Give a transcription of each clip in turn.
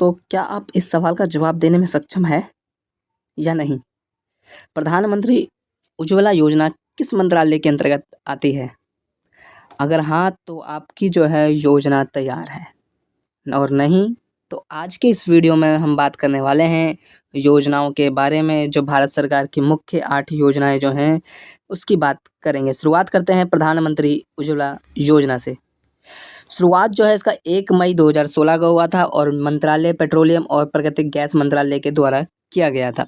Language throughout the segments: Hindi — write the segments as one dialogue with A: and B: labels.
A: दोस्तों, क्या आप इस सवाल का जवाब देने में सक्षम हैं या नहीं? प्रधानमंत्री उज्ज्वला योजना किस मंत्रालय के अंतर्गत आती है? अगर हाँ, तो आपकी जो है योजना तैयार है, और नहीं तो आज के इस वीडियो में हम बात करने वाले हैं योजनाओं के बारे में। जो भारत सरकार की मुख्य 8 योजनाएँ जो हैं, उसकी बात करेंगे। शुरुआत करते हैं प्रधानमंत्री उज्ज्वला योजना से। शुरुआत जो है इसका 1 मई 2016 को हुआ था और मंत्रालय पेट्रोलियम और प्राकृतिक गैस मंत्रालय के द्वारा किया गया था।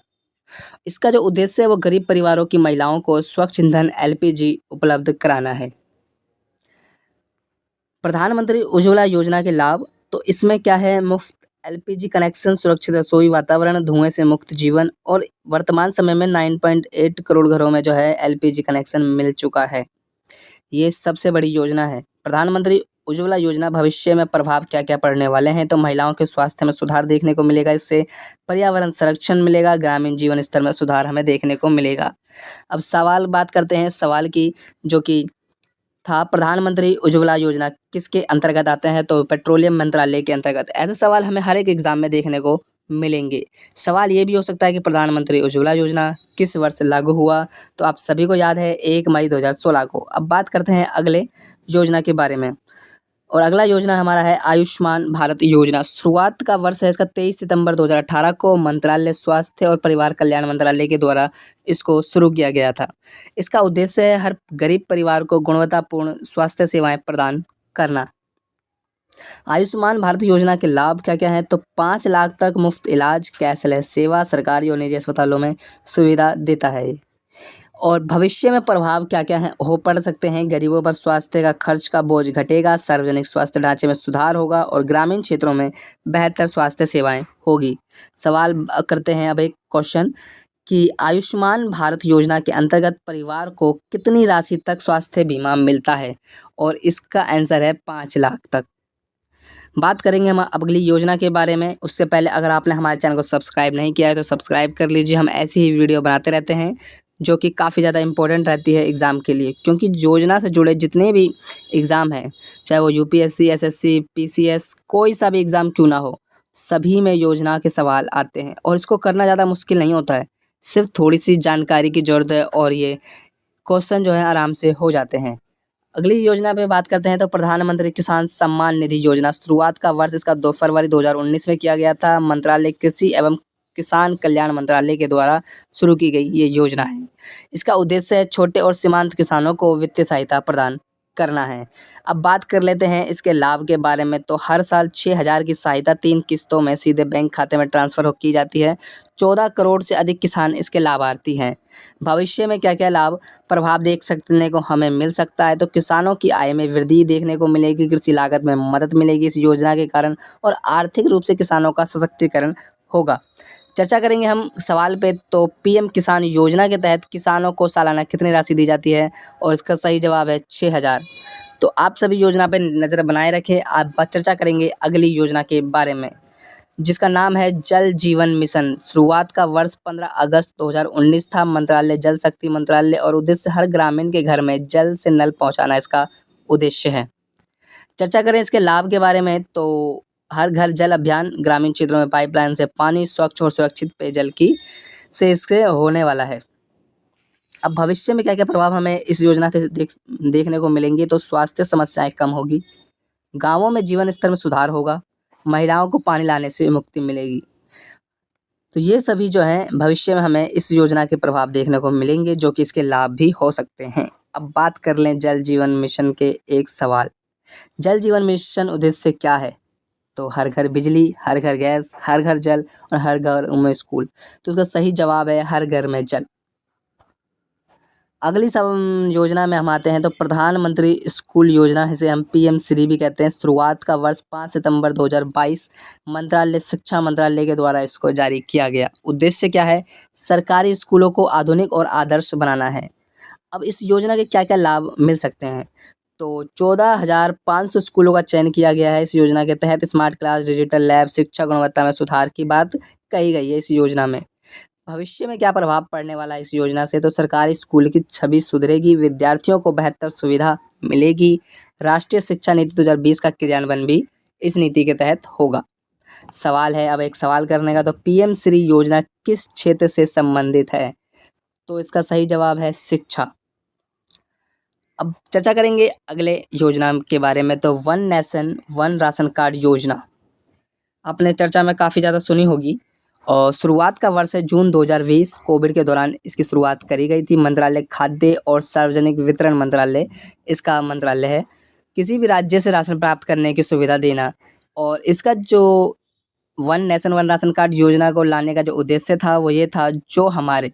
A: इसका जो उद्देश्य है वो गरीब परिवारों की महिलाओं को स्वच्छ ईंधन एलपीजी उपलब्ध कराना है। प्रधानमंत्री उज्ज्वला योजना के लाभ, तो इसमें क्या है, मुफ्त एलपीजी कनेक्शन, सुरक्षित रसोई वातावरण, धुएं से मुक्त जीवन, और वर्तमान समय में 9.8 करोड़ घरों में जो है एलपीजी कनेक्शन मिल चुका है। ये सबसे बड़ी योजना है। प्रधानमंत्री उज्ज्वला योजना भविष्य में प्रभाव क्या क्या पड़ने वाले हैं, तो महिलाओं के स्वास्थ्य में सुधार देखने को मिलेगा, इससे पर्यावरण संरक्षण मिलेगा, ग्रामीण जीवन स्तर में सुधार हमें देखने को मिलेगा। अब सवाल बात करते हैं सवाल की, जो कि था प्रधानमंत्री उज्ज्वला योजना किसके अंतर्गत आते हैं, तो पेट्रोलियम मंत्रालय के अंतर्गत। ऐसे सवाल हमें हर एक एग्जाम में देखने को मिलेंगे। सवाल ये भी हो सकता है कि प्रधानमंत्री उज्ज्वला योजना किस वर्ष लागू हुआ, तो आप सभी को याद है 1 मई 2016 को। अब बात करते हैं अगले योजना के बारे में, और अगला योजना हमारा है आयुष्मान भारत योजना। शुरुआत का वर्ष है इसका 23 सितंबर 2018 को मंत्रालय स्वास्थ्य और परिवार कल्याण मंत्रालय के द्वारा इसको शुरू किया गया था। इसका उद्देश्य है हर गरीब परिवार को गुणवत्तापूर्ण स्वास्थ्य सेवाएं प्रदान करना। आयुष्मान भारत योजना के लाभ क्या क्या हैं, तो 5 लाख तक मुफ्त इलाज, कैशलेस सेवा, सरकारी और निजी अस्पतालों में सुविधा देता है। और भविष्य में प्रभाव क्या क्या हैं हो पड़ सकते हैं, गरीबों पर स्वास्थ्य का खर्च का बोझ घटेगा, सार्वजनिक स्वास्थ्य ढांचे में सुधार होगा, और ग्रामीण क्षेत्रों में बेहतर स्वास्थ्य सेवाएं होगी। सवाल करते हैं अब एक क्वेश्चन कि आयुष्मान भारत योजना के अंतर्गत परिवार को कितनी राशि तक स्वास्थ्य बीमा मिलता है, और इसका आंसर है 5 लाख तक। बात करेंगे हम अगली योजना के बारे में। उससे पहले अगर आपने हमारे चैनल को सब्सक्राइब नहीं किया है तो सब्सक्राइब कर लीजिए। हम ऐसी ही वीडियो बनाते रहते हैं जो कि काफ़ी ज़्यादा इंपॉर्टेंट रहती है एग्ज़ाम के लिए, क्योंकि योजना से जुड़े जितने भी एग्ज़ाम हैं, चाहे वो यूपीएससी, एसएससी, पीसीएस, कोई सा भी एग्ज़ाम क्यों ना हो, सभी में योजना के सवाल आते हैं और इसको करना ज़्यादा मुश्किल नहीं होता है। सिर्फ थोड़ी सी जानकारी की ज़रूरत है और ये क्वेश्चन जो है आराम से हो जाते हैं। अगली योजना पे बात करते हैं तो प्रधानमंत्री किसान सम्मान निधि योजना। शुरुआत का वर्ष इसका 2 फरवरी 2019 में किया गया था। मंत्रालय कृषि एवं किसान कल्याण मंत्रालय के द्वारा शुरू की गई ये योजना है। इसका उद्देश्य है छोटे और सीमांत किसानों को वित्तीय सहायता प्रदान करना है। अब बात कर लेते हैं इसके लाभ के बारे में, तो हर साल 6,000 की सहायता 3 किस्तों में सीधे बैंक खाते में ट्रांसफ़र की जाती है। 14 करोड़ से अधिक किसान इसके लाभार्थी हैं। भविष्य में क्या क्या लाभ प्रभाव देख सकने को हमें मिल सकता है, तो किसानों की आय में वृद्धि देखने को मिलेगी, कृषि लागत में मदद मिलेगी इस योजना के कारण, और आर्थिक रूप से किसानों का सशक्तिकरण होगा। चर्चा करेंगे हम सवाल पे, तो पीएम किसान योजना के तहत किसानों को सालाना कितनी राशि दी जाती है, और इसका सही जवाब है 6,000। तो आप सभी योजना पे नज़र बनाए रखें। आप चर्चा करेंगे अगली योजना के बारे में, जिसका नाम है जल जीवन मिशन। शुरुआत का वर्ष 15 अगस्त 2019 था। मंत्रालय जल शक्ति मंत्रालय, और उद्देश्य हर ग्रामीण के घर में जल से नल पहुँचाना इसका उद्देश्य है। चर्चा करें इसके लाभ के बारे में, तो हर घर जल अभियान, ग्रामीण क्षेत्रों में पाइपलाइन से पानी, स्वच्छ और सुरक्षित पेयजल की से इससे होने वाला है। अब भविष्य में क्या क्या प्रभाव हमें इस योजना से देखने को मिलेंगे, तो स्वास्थ्य समस्याएं कम होगी, गांवों में जीवन स्तर में सुधार होगा, महिलाओं को पानी लाने से मुक्ति मिलेगी। तो ये सभी जो है भविष्य में हमें इस योजना के प्रभाव देखने को मिलेंगे, जो कि इसके लाभ भी हो सकते हैं। अब बात कर लें जल जीवन मिशन के एक सवाल। जल जीवन मिशन उद्देश्य क्या है, तो हर घर बिजली, हर घर गैस, हर घर जल, और हर घर में स्कूल। तो उसका सही जवाब है हर घर में जल। अगली सब योजना में हम आते हैं, तो प्रधानमंत्री स्कूल योजना, इसे हम पीएम श्री भी कहते हैं। शुरुआत का वर्ष 5 सितंबर 2022 मंत्रालय शिक्षा मंत्रालय के द्वारा इसको जारी किया गया। उद्देश्य क्या है, सरकारी स्कूलों को आधुनिक और आदर्श बनाना है। अब इस योजना के क्या क्या लाभ मिल सकते हैं, तो 14,500 स्कूलों का चयन किया गया है इस योजना के तहत। स्मार्ट क्लास, डिजिटल लैब, शिक्षा गुणवत्ता में सुधार की बात कही गई है इस योजना में। भविष्य में क्या प्रभाव पड़ने वाला है इस योजना से, तो सरकारी स्कूल की छवि सुधरेगी, विद्यार्थियों को बेहतर सुविधा मिलेगी, राष्ट्रीय शिक्षा नीति 2020 का क्रियान्वयन भी इस नीति के तहत होगा। सवाल है अब एक सवाल करने का, तो पीएम श्री योजना किस क्षेत्र से संबंधित है? तो इसका सही जवाब है शिक्षा। अब चर्चा करेंगे अगले योजना के बारे में, तो one nation one ration card योजना आपने चर्चा में काफ़ी ज़्यादा सुनी होगी और शुरुआत का वर्ष है जून 2020। कोविड के दौरान इसकी शुरुआत करी गई थी। मंत्रालय खाद्य और सार्वजनिक वितरण मंत्रालय इसका मंत्रालय है। किसी भी राज्य से राशन प्राप्त करने की सुविधा देना, और इसका जो one nation one ration card योजना को लाने का जो उद्देश्य था वो ये था, जो हमारे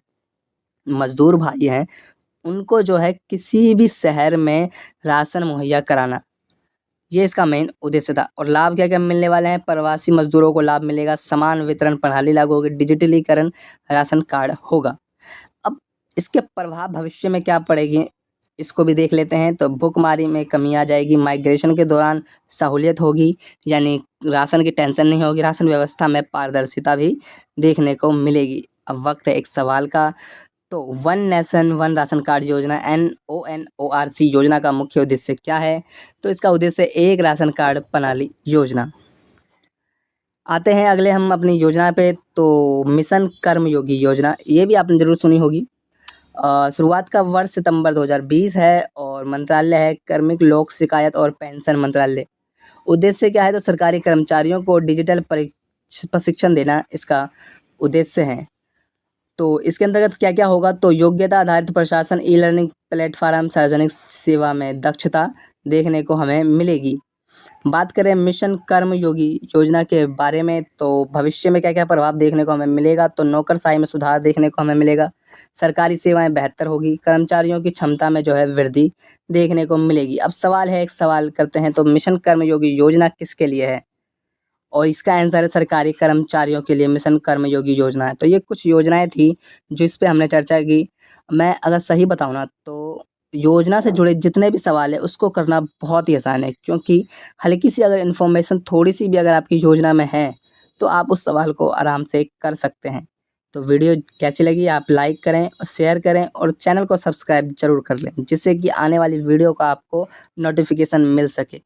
A: मजदूर भाई हैं उनको जो है किसी भी शहर में राशन मुहैया कराना, ये इसका मेन उद्देश्य था। और लाभ क्या क्या मिलने वाले हैं? प्रवासी मजदूरों को लाभ मिलेगा, समान वितरण प्रणाली लागू होगी, डिजिटलीकरण राशन कार्ड होगा। अब इसके प्रभाव भविष्य में क्या पड़ेगी इसको भी देख लेते हैं। तो भुखमरी में कमी आ जाएगी, माइग्रेशन के दौरान सहूलियत होगी, यानी राशन की टेंशन नहीं होगी, राशन व्यवस्था में पारदर्शिता भी देखने को मिलेगी। अब वक्त है एक सवाल का, तो one nation one ration card योजना NONORC योजना का मुख्य उद्देश्य क्या है? तो इसका उद्देश्य एक राशन कार्ड प्रणाली योजना। आते हैं अगले हम अपनी योजना पे, तो मिशन कर्मयोगी योजना, ये भी आपने जरूर सुनी होगी। शुरुआत का वर्ष सितंबर 2020 है और मंत्रालय है कार्मिक लोक शिकायत और पेंशन मंत्रालय। उद्देश्य क्या है? तो सरकारी कर्मचारियों को डिजिटल प्रशिक्षण देना इसका उद्देश्य है। तो इसके अंतर्गत क्या क्या होगा? तो योग्यता आधारित प्रशासन, ई लर्निंग प्लेटफॉर्म, सार्वजनिक सेवा में दक्षता देखने को हमें मिलेगी। बात करें मिशन कर्मयोगी योजना के बारे में, तो भविष्य में क्या क्या प्रभाव देखने को हमें मिलेगा? तो नौकरशाही में सुधार देखने को हमें मिलेगा, सरकारी सेवाएं बेहतर होगी, कर्मचारियों की क्षमता में जो है वृद्धि देखने को मिलेगी। अब सवाल है, एक सवाल करते हैं, तो मिशन कर्मयोगी योजना किसके लिए है? और इसका आंसर है सरकारी कर्मचारियों के लिए मिशन कर्मयोगी योजना है। तो ये कुछ योजनाएं थी जिस पे हमने चर्चा की। मैं अगर सही बताऊँ ना, तो योजना से जुड़े जितने भी सवाल है उसको करना बहुत ही आसान है, क्योंकि हल्की सी अगर इन्फॉर्मेशन थोड़ी सी भी अगर आपकी योजना में है तो आप उस सवाल को आराम से कर सकते हैं। तो वीडियो कैसी लगी आप लाइक करें और शेयर करें और चैनल को सब्सक्राइब ज़रूर कर लें, जिससे कि आने वाली वीडियो का आपको नोटिफिकेशन मिल सके।